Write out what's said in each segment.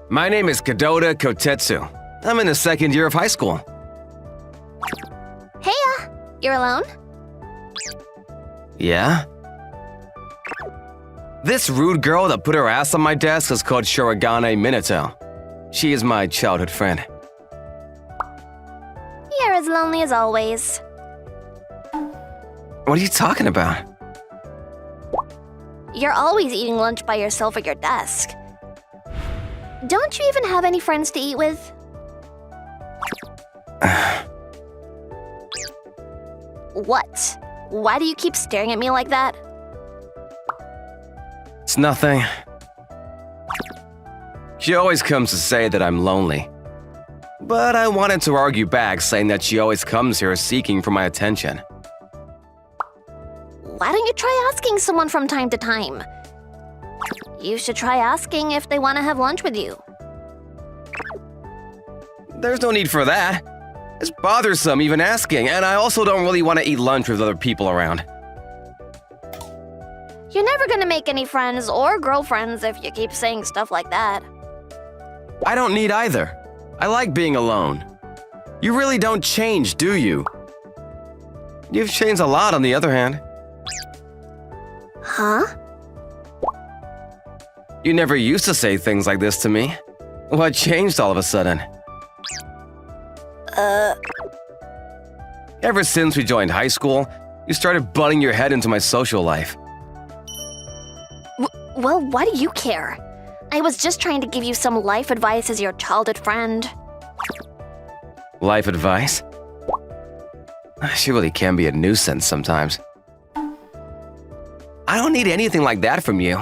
My name is Kadota Kotetsu. I'm in the second year of high school. Heya! You're alone? Yeah? This rude girl that put her ass on my desk is called Shirogane Minato. She is my childhood friend. You're as lonely as always. What are you talking about? You're always eating lunch by yourself at your desk. Don't you even have any friends to eat with? What? Why do you keep staring at me like that? It's nothing. She always comes to say that I'm lonely. But I wanted to argue back, saying that she always comes here seeking for my attention. Why don't you try asking someone from time to time? You should try asking if they want to have lunch with you. There's no need for that. It's bothersome even asking, and I also don't really want to eat lunch with other people around. You're never gonna make any friends or girlfriends if you keep saying stuff like that. I don't need either. I like being alone. You really don't change, do you? You've changed a lot, on the other hand. Huh? You never used to say things like this to me. What changed all of a sudden? Ever since we joined high school, you started butting your head into my social life. Well, why do you care? I was just trying to give you some life advice as your childhood friend. Life advice? She really can be a nuisance sometimes. I don't need anything like that from you.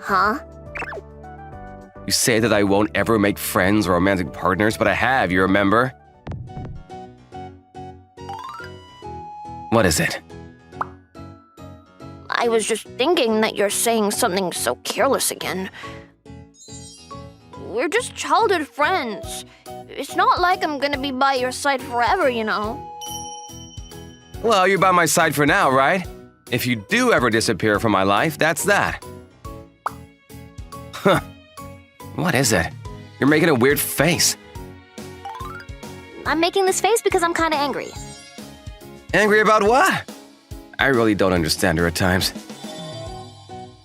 Huh? You say that I won't ever make friends or romantic partners, but I have, you remember? What is it? I was just thinking that you're saying something so careless again. We're just childhood friends. It's not like I'm gonna be by your side forever, you know. Well, you're by my side for now, right? If you do ever disappear from my life, that's that. Huh. What is it? You're making a weird face. I'm making this face because I'm kinda angry. Angry about what? I really don't understand her at times.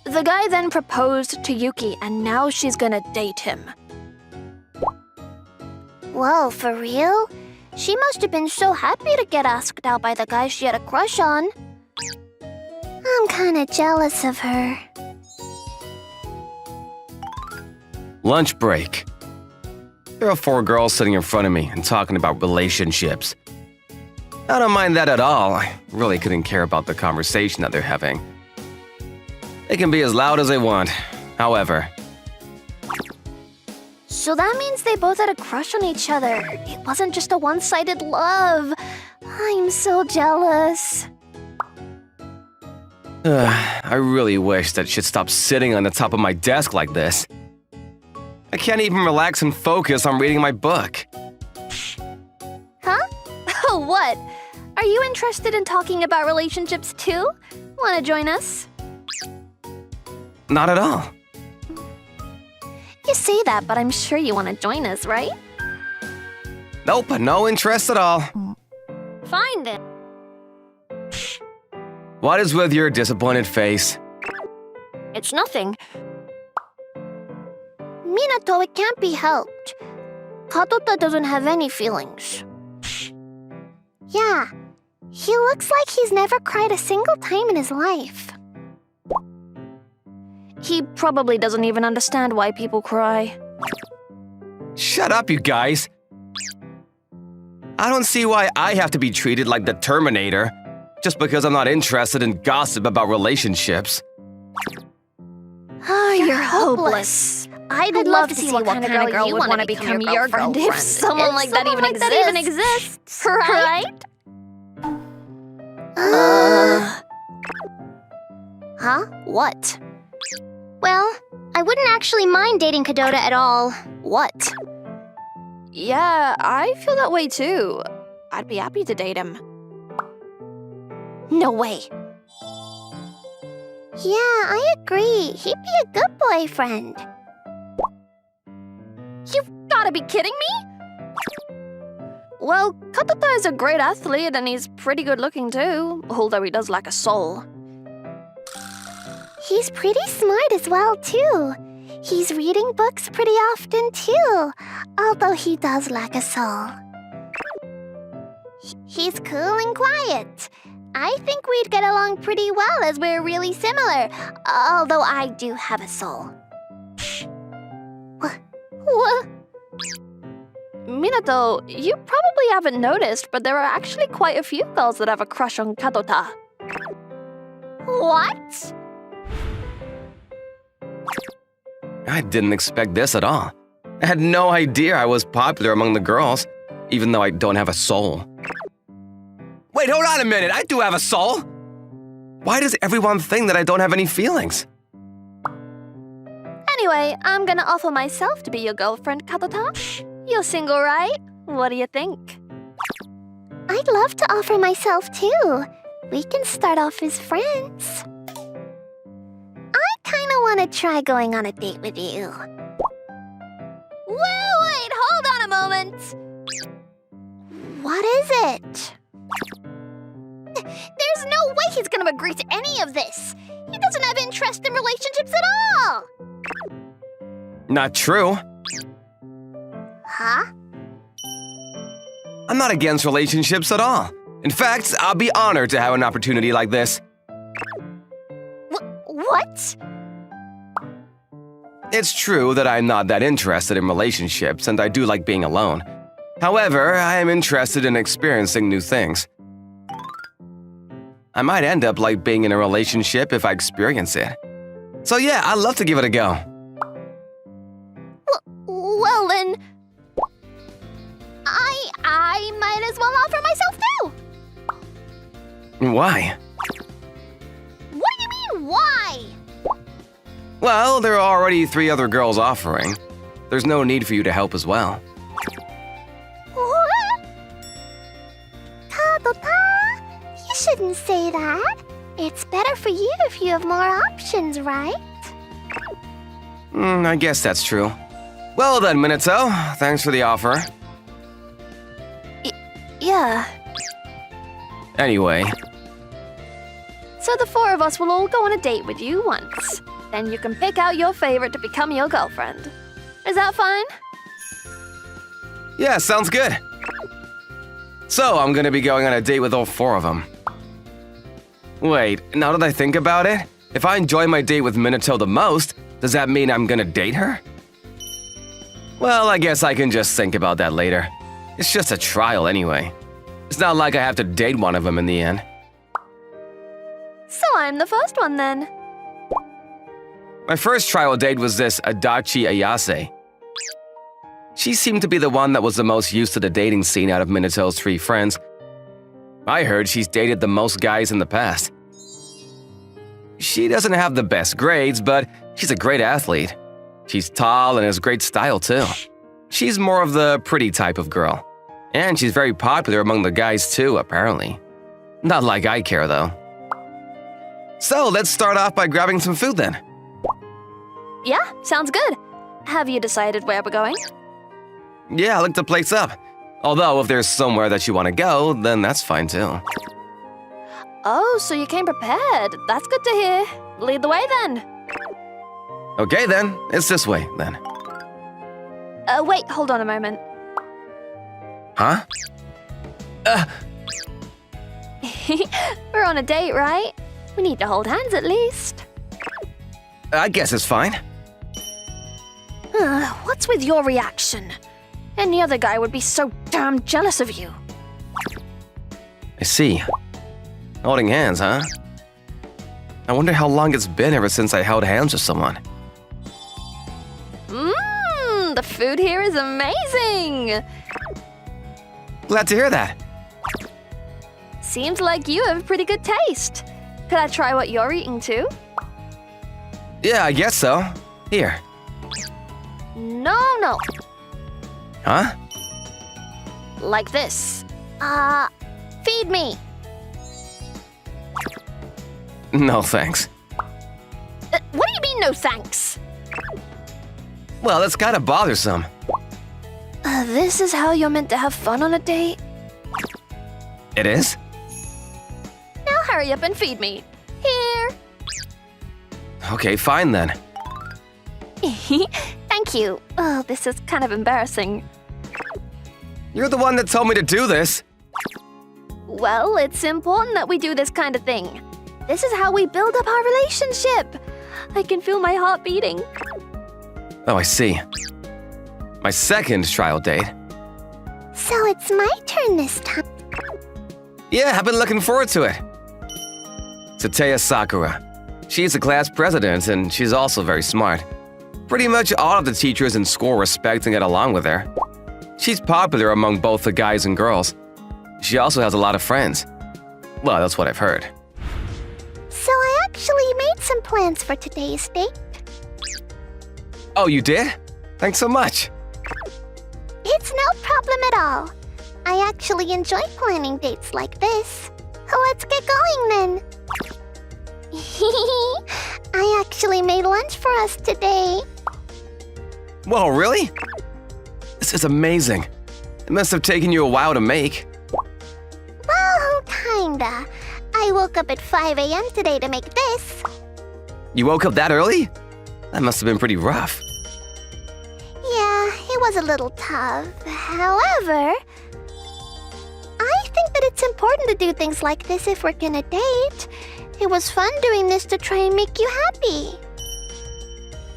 The guy then proposed to Yuki, and now she's gonna date him. Whoa, for real? She must have been so happy to get asked out by the guy she had a crush on. I'm kinda jealous of her. Lunch break. There are 4 girls sitting in front of me and talking about relationships. I don't mind that at all. I really couldn't care about the conversation that they're having. They can be as loud as they want. However, So that means they both had a crush on each other. It wasn't just a one-sided love. I'm so jealous. I really wish that she'd stop sitting on the top of my desk like this. I can't even relax and focus on reading my book. Huh? Oh, what? Are you interested in talking about relationships too? Want to join us? Not at all. You say that, but I'm sure you want to join us, right? Nope, no interest at all. Fine then. What is with your disappointed face? It's nothing. Minato, it can't be helped. Kadota doesn't have any feelings. Yeah, he looks like he's never cried a single time in his life. He probably doesn't even understand why people cry. Shut up, you guys. I don't see why I have to be treated like the Terminator just because I'm not interested in gossip about relationships. Oh, you're hopeless. I'd love to see what kind of girl you would want to become your girlfriend if someone like that even exists. Right? Huh? What? Well, I wouldn't actually mind dating Kadota at all. What? Yeah, I feel that way too. I'd be happy to date him. No way. Yeah, I agree. He'd be a good boyfriend. You've gotta be kidding me! Well, Katata is a great athlete and he's pretty good looking too, although he does lack a soul. He's pretty smart as well, too. He's reading books pretty often, too, although he does lack a soul. He's cool and quiet. I think we'd get along pretty well as we're really similar, although I do have a soul. What? Minato, you probably haven't noticed, but there are actually quite a few girls that have a crush on Katota. What? I didn't expect this at all. I had no idea I was popular among the girls, even though I don't have a soul. Wait, hold on a minute, I do have a soul! Why does everyone think that I don't have any feelings? Anyway, I'm gonna offer myself to be your girlfriend, Katota. You're single, right? What do you think? I'd love to offer myself, too. We can start off as friends. I kinda wanna try going on a date with you. Wait, hold on a moment! What is it? There's no way he's gonna agree to any of this! He doesn't have interest in relationships at all! Not true. Huh? I'm not against relationships at all. In fact, I'll be honored to have an opportunity like this. What? It's true that I'm not that interested in relationships and I do like being alone. However, I am interested in experiencing new things. I might end up like being in a relationship if I experience it. So yeah, I'd love to give it a go. Well then... I might as well offer myself too! Why? What do you mean, why? Well, there are already 3 other girls offering. There's no need for you to help as well. What? Katota, you shouldn't say that. It's better for you if you have more options, right? I guess that's true. Well then, Minato, thanks for the offer. Yeah. Anyway, So the 4 of us will all go on a date with you once. Then you can pick out your favorite to become your girlfriend. Is that fine? yeah, sounds good. So I'm gonna be going on a date with all 4 of them. Wait, now that I think about it, if I enjoy my date with Minato the most, does that mean I'm gonna date her? Well, I guess I can just think about that later. It's just a trial anyway. It's not like I have to date one of them in the end. So I'm the first one then. My first trial date was this Adachi Ayase. She seemed to be the one that was the most used to the dating scene out of Minato's 3 friends. I heard she's dated the most guys in the past. She doesn't have the best grades, but she's a great athlete. She's tall and has great style too. She's more of the pretty type of girl. And she's very popular among the guys too, apparently. Not like I care though. So let's start off by grabbing some food then. Yeah, sounds good. Have you decided where we're going? Yeah, I looked the place up. Although if there's somewhere that you want to go, then that's fine too. Oh, so you came prepared. That's good to hear. Lead the way then. Okay then, it's this way then. Wait, hold on a moment. Huh? We're on a date, right? We need to hold hands at least. I guess it's fine. What's with your reaction? Any other guy would be so damn jealous of you. I see. Holding hands, huh? I wonder how long it's been ever since I held hands with someone. The food here is amazing! Glad to hear that. Seems like you have pretty good taste. Could I try what you're eating too? Yeah, I guess so. Here. No. Huh? Like this. Feed me. No thanks. What do you mean, no thanks? Well, it's kind of bothersome. This is how you're meant to have fun on a date? It is? Now hurry up and feed me. Here. Okay, fine then. Thank you. Oh, this is kind of embarrassing. You're the one that told me to do this. Well, it's important that we do this kind of thing. This is how we build up our relationship. I can feel my heart beating. Oh, I see. My second trial date. So it's my turn this time. Yeah, I've been looking forward to it. Sataya Sakura. She's the class president, and she's also very smart. Pretty much all of the teachers in school respect and get along with her. She's popular among both the guys and girls. She also has a lot of friends. Well, that's what I've heard. So I actually made some plans for today's date. Oh, you did? Thanks so much. It's no problem at all. I actually enjoy planning dates like this. Let's get going then. I actually made lunch for us today. Whoa, really? This is amazing. It must have taken you a while to make. Well, kinda. I woke up at 5 a.m. today to make this. You woke up that early? That must have been pretty rough. Yeah, it was a little tough. However, I think that it's important to do things like this if we're gonna date. It was fun doing this to try and make you happy.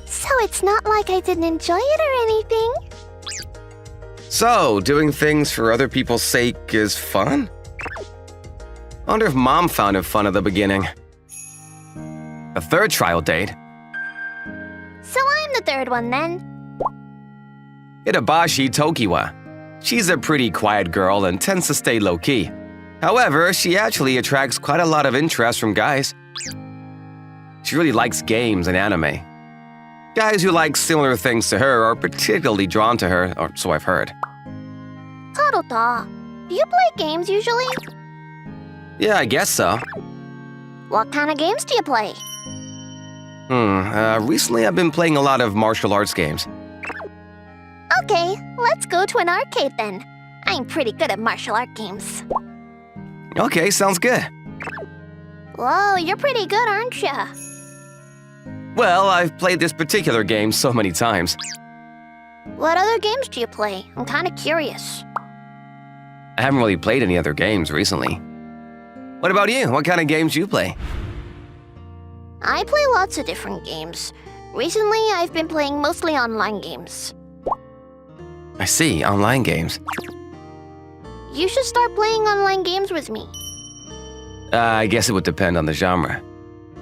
So it's not like I didn't enjoy it or anything. So, doing things for other people's sake is fun? I wonder if Mom found it fun at the beginning. The third trial date. So I'm the third one then. Itabashi Tokiwa. She's a pretty quiet girl and tends to stay low-key. However, she actually attracts quite a lot of interest from guys. She really likes games and anime. Guys who like similar things to her are particularly drawn to her, or so I've heard. Karota, do you play games usually? Yeah, I guess so. What kind of games do you play? Recently I've been playing a lot of martial arts games. Okay, let's go to an arcade then. I'm pretty good at martial art games. Okay, sounds good. Whoa, you're pretty good, aren't ya? Well, I've played this particular game so many times. What other games do you play? I'm kinda curious. I haven't really played any other games recently. What about you? What kind of games do you play? I play lots of different games. Recently, I've been playing mostly online games. I see, online games. You should start playing online games with me. I guess it would depend on the genre.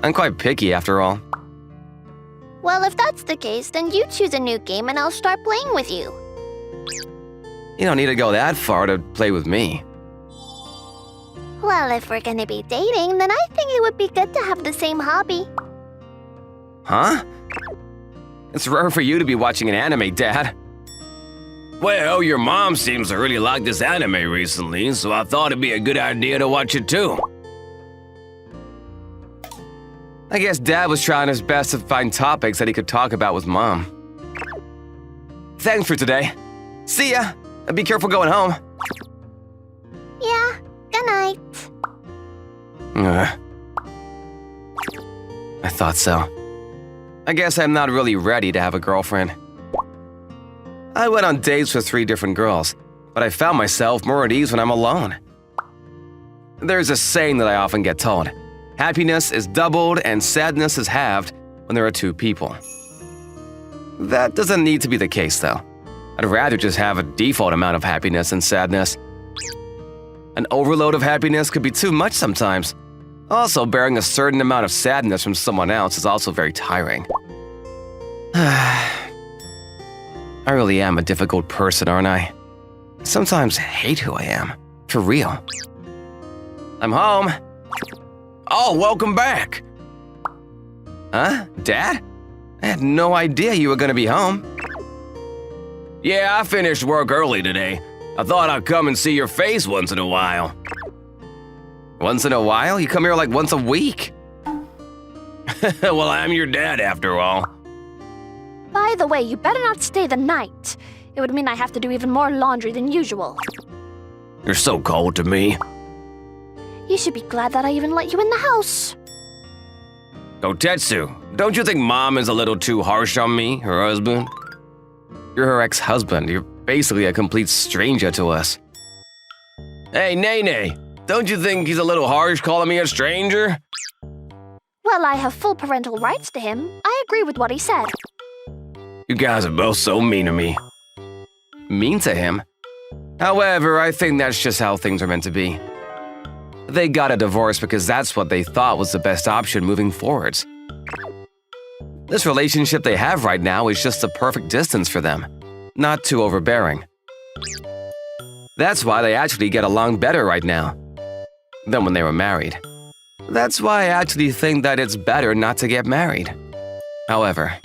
I'm quite picky after all. Well, if that's the case, then you choose a new game and I'll start playing with you. You don't need to go that far to play with me. Well, if we're gonna be dating, then I think it would be good to have the same hobby. Huh? It's rare for you to be watching an anime, Dad. Well, your mom seems to really like this anime recently, so I thought it'd be a good idea to watch it too. I guess Dad was trying his best to find topics that he could talk about with Mom. Thanks for today. See ya. And be careful going home. Yeah, good night. I thought so. I guess I'm not really ready to have a girlfriend. I went on dates with 3 different girls, but I found myself more at ease when I'm alone. There's a saying that I often get told. Happiness is doubled and sadness is halved when there are 2 people. That doesn't need to be the case, though. I'd rather just have a default amount of happiness and sadness. An overload of happiness could be too much sometimes. Also, bearing a certain amount of sadness from someone else is also very tiring. I really am a difficult person, aren't I? I sometimes hate who I am. For real. I'm home. Oh, welcome back. Huh? Dad? I had no idea you were gonna be home. Yeah, I finished work early today. I thought I'd come and see your face once in a while. Once in a while? You come here like once a week. Well, I'm your dad after all. By the way, you better not stay the night. It would mean I have to do even more laundry than usual. You're so cold to me. You should be glad that I even let you in the house. Kotetsu, don't you think Mom is a little too harsh on me, her husband? You're her ex-husband. You're basically a complete stranger to us. Hey, Nene, don't you think he's a little harsh calling me a stranger? Well, I have full parental rights to him. I agree with what he said. You guys are both so mean to me. Mean to him? However, I think that's just how things are meant to be. They got a divorce because that's what they thought was the best option moving forwards. This relationship they have right now is just the perfect distance for them, not too overbearing. That's why they actually get along better right now than when they were married. That's why I actually think that it's better not to get married. However,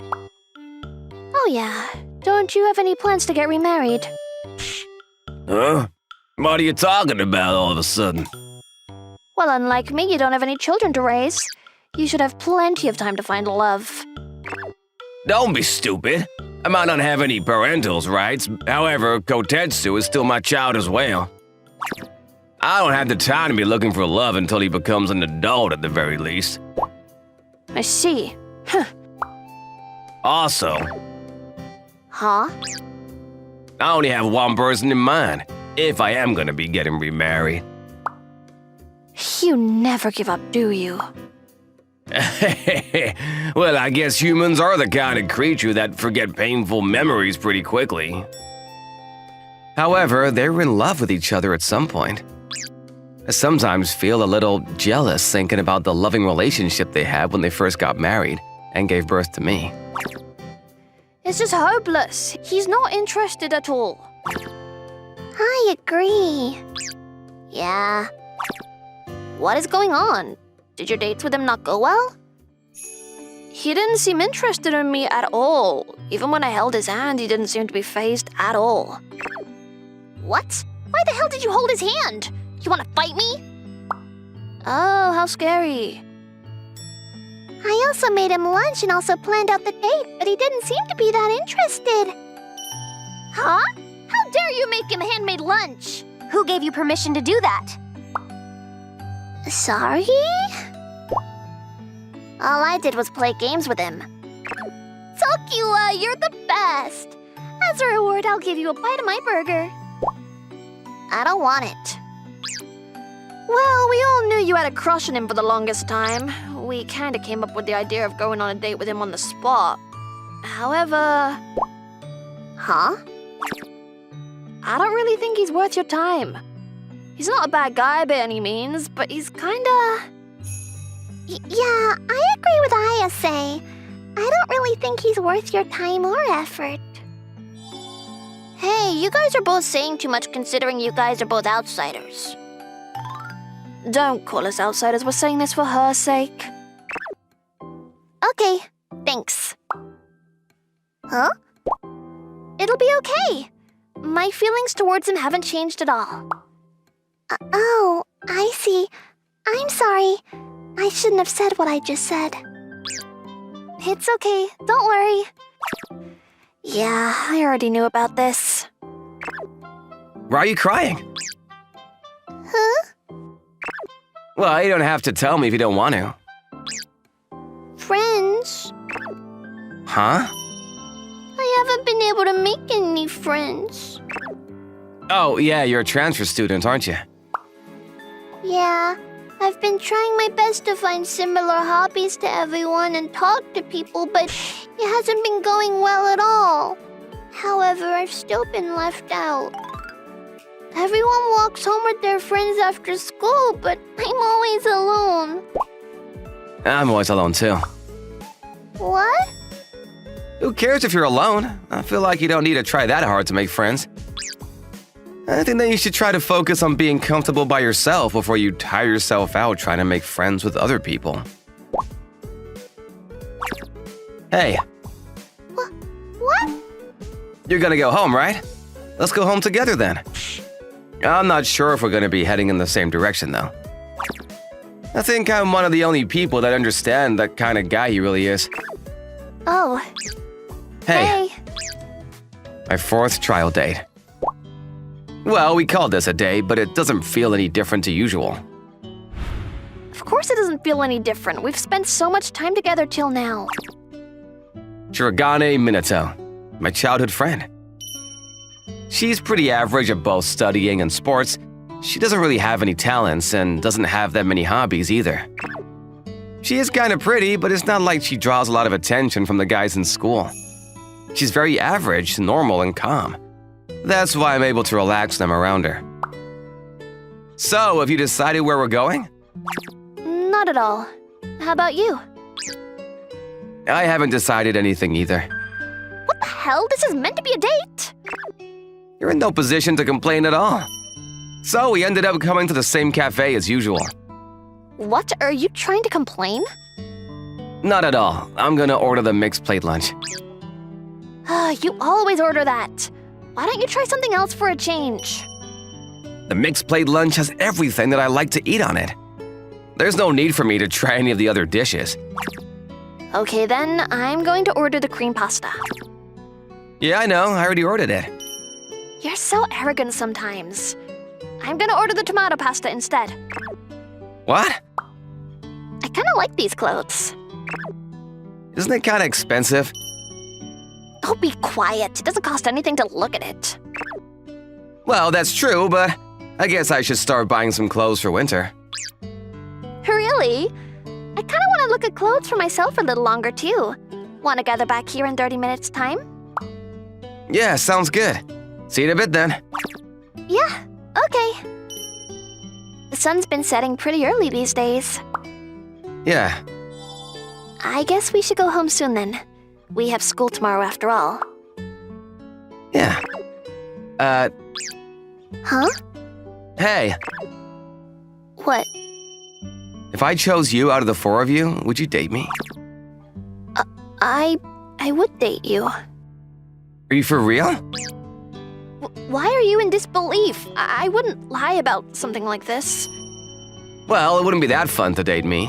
Oh yeah, don't you have any plans to get remarried? Huh? What are you talking about all of a sudden? Well, unlike me, you don't have any children to raise. You should have plenty of time to find love. Don't be stupid. I might not have any parentals rights. However, Kotetsu is still my child as well. I don't have the time to be looking for love until he becomes an adult at the very least. I see. Also, Huh? I only have one person in mind if I am gonna be getting remarried. You never give up, do you? Well, I guess humans are the kind of creature that forget painful memories pretty quickly. however, they were in love with each other at some point. I sometimes feel a little jealous thinking about the loving relationship they had when they first got married and gave birth to me. It's just hopeless. He's not interested at all. I agree. Yeah. What is going on? Did your dates with him not go well? He didn't seem interested in me at all. Even when I held his hand, he didn't seem to be fazed at all. What? Why the hell did you hold his hand? You want to fight me? Oh, how scary. I also made him lunch and also planned out the date, but he didn't seem to be that interested. Huh? How dare you make him handmade lunch? Who gave you permission to do that? Sorry? All I did was play games with him. Tokila, you're the best. As a reward, I'll give you a bite of my burger. I don't want it. Well, we all knew you had a crush on him for the longest time. We kinda came up with the idea of going on a date with him on the spot. However... Huh? I don't really think he's worth your time. He's not a bad guy by any means, but he's kinda... Yeah, I agree with Ayase. I don't really think he's worth your time or effort. Hey, you guys are both saying too much considering you guys are both outsiders. Don't call us outsiders, we're saying this for her sake. Okay, thanks. Huh? It'll be okay. My feelings towards him haven't changed at all. Oh, I see. I'm sorry. I shouldn't have said what I just said. It's okay, don't worry. Yeah, I already knew about this. Why are you crying? Huh? Well, you don't have to tell me if you don't want to. Friends? Huh? I haven't been able to make any friends. Oh, yeah, you're a transfer student, aren't you? Yeah, I've been trying my best to find similar hobbies to everyone and talk to people, but it hasn't been going well at all. However, I've still been left out. Everyone walks home with their friends after school, but I'm always alone. I'm always alone, too. What? Who cares if you're alone? I feel like you don't need to try that hard to make friends. I think that you should try to focus on being comfortable by yourself before you tire yourself out trying to make friends with other people. Hey. What? You're gonna go home, right? Let's go home together then. I'm not sure if we're gonna be heading in the same direction, though. I think I'm one of the only people that understand the kind of guy he really is. Oh. Hey. My 4th trial date. Well, we call this a date, but it doesn't feel any different to usual. Of course it doesn't feel any different. We've spent so much time together till now. Shirogane Minato, my childhood friend. She's pretty average at both studying and sports. She doesn't really have any talents and doesn't have that many hobbies either. She is kind of pretty, but it's not like she draws a lot of attention from the guys in school. She's very average, normal, and calm. That's why I'm able to relax when I'm around her. So, have you decided where we're going? Not at all. How about you? I haven't decided anything either. What the hell? This is meant to be a date! You're in no position to complain at all. So, we ended up coming to the same cafe as usual. What? Are you trying to complain? Not at all. I'm gonna order the mixed plate lunch. You always order that. Why don't you try something else for a change? The mixed plate lunch has everything that I like to eat on it. There's no need for me to try any of the other dishes. Okay then, I'm going to order the cream pasta. Yeah, I know. I already ordered it. You're so arrogant sometimes. I'm gonna order the tomato pasta instead. What? I kinda like these clothes. Isn't it kinda expensive? Oh, be quiet. It doesn't cost anything to look at it. Well, that's true, but I guess I should start buying some clothes for winter. Really? I kinda wanna look at clothes for myself a little longer too. Wanna gather back here in 30 minutes time? Yeah, sounds good. See you in a bit then. Yeah, okay. The sun's been setting pretty early these days. Yeah. I guess we should go home soon then. We have school tomorrow after all. Yeah. Huh? Hey, What? if I chose you out of the 4 of you, would you date me? I would date you. Are you for real? Why are you in disbelief? I wouldn't lie about something like this. Well, it wouldn't be that fun to date me.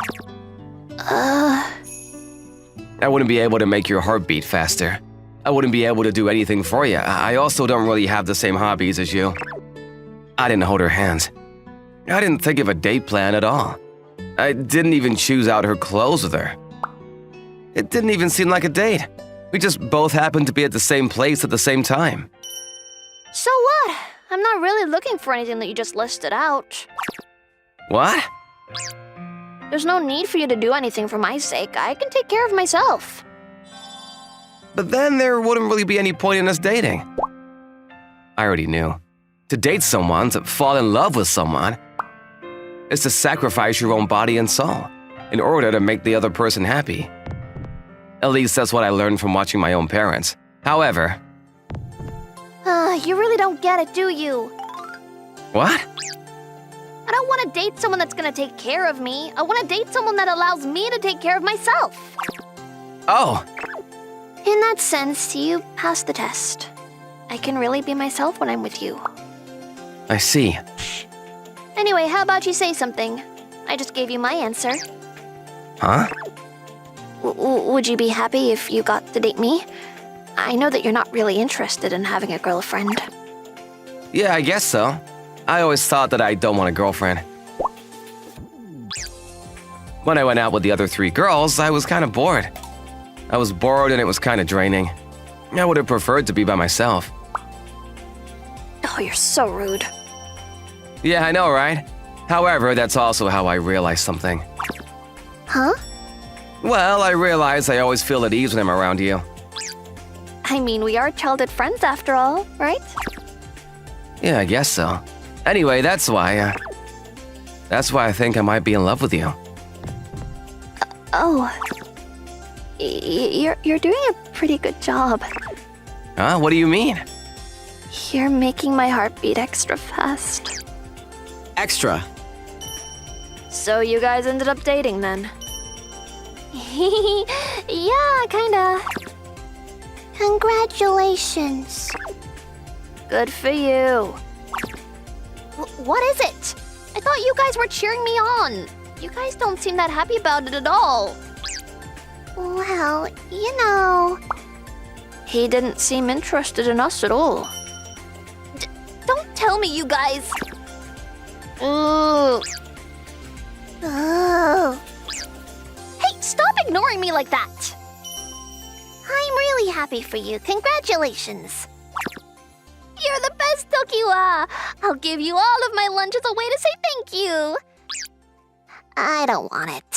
I wouldn't be able to make your heart beat faster. I wouldn't be able to do anything for you. I also don't really have the same hobbies as you. I didn't hold her hands. I didn't think of a date plan at all. I didn't even choose out her clothes with her. It didn't even seem like a date. We just both happened to be at the same place at the same time. So what? I'm not really looking for anything that you just listed out. What? There's no need for you to do anything for my sake. I can take care of myself. But then there wouldn't really be any point in us dating. I already knew. To date someone, to fall in love with someone, is to sacrifice your own body and soul in order to make the other person happy. At least that's what I learned from watching my own parents. However… You really don't get it, do you? What? I don't want to date someone that's going to take care of me. I want to date someone that allows me to take care of myself. Oh, In that sense, you passed the test. I can really be myself when I'm with you. I see. Anyway, how about you say something? I just gave you my answer. Huh? Would you be happy if you got to date me? I know that you're not really interested in having a girlfriend. Yeah, I guess so. I always thought that I don't want a girlfriend. When I went out with the other 3 girls, I was kind of bored. I was bored and it was kind of draining. I would have preferred to be by myself. Oh, you're so rude. Yeah, I know, right? However, that's also how I realized something. Huh? Well, I realize I always feel at ease when I'm around you. I mean, we are childhood friends after all, right? Yeah, I guess so. Anyway, that's why I think I might be in love with you. Oh. You're doing a pretty good job. Huh? What do you mean? You're making my heart beat extra fast. Extra. So you guys ended up dating then? Yeah, kinda. Congratulations. Good for you. What is it? I thought you guys were cheering me on. You guys don't seem that happy about it at all. Well, you know, He didn't seem interested in us at all. Don't tell me, you guys! Ooh. Oh, Hey, stop ignoring me like that! I'm really happy for you. Congratulations. You're the best, Tokiwa! I'll give you all of my lunch as a way to say thank you! I don't want it.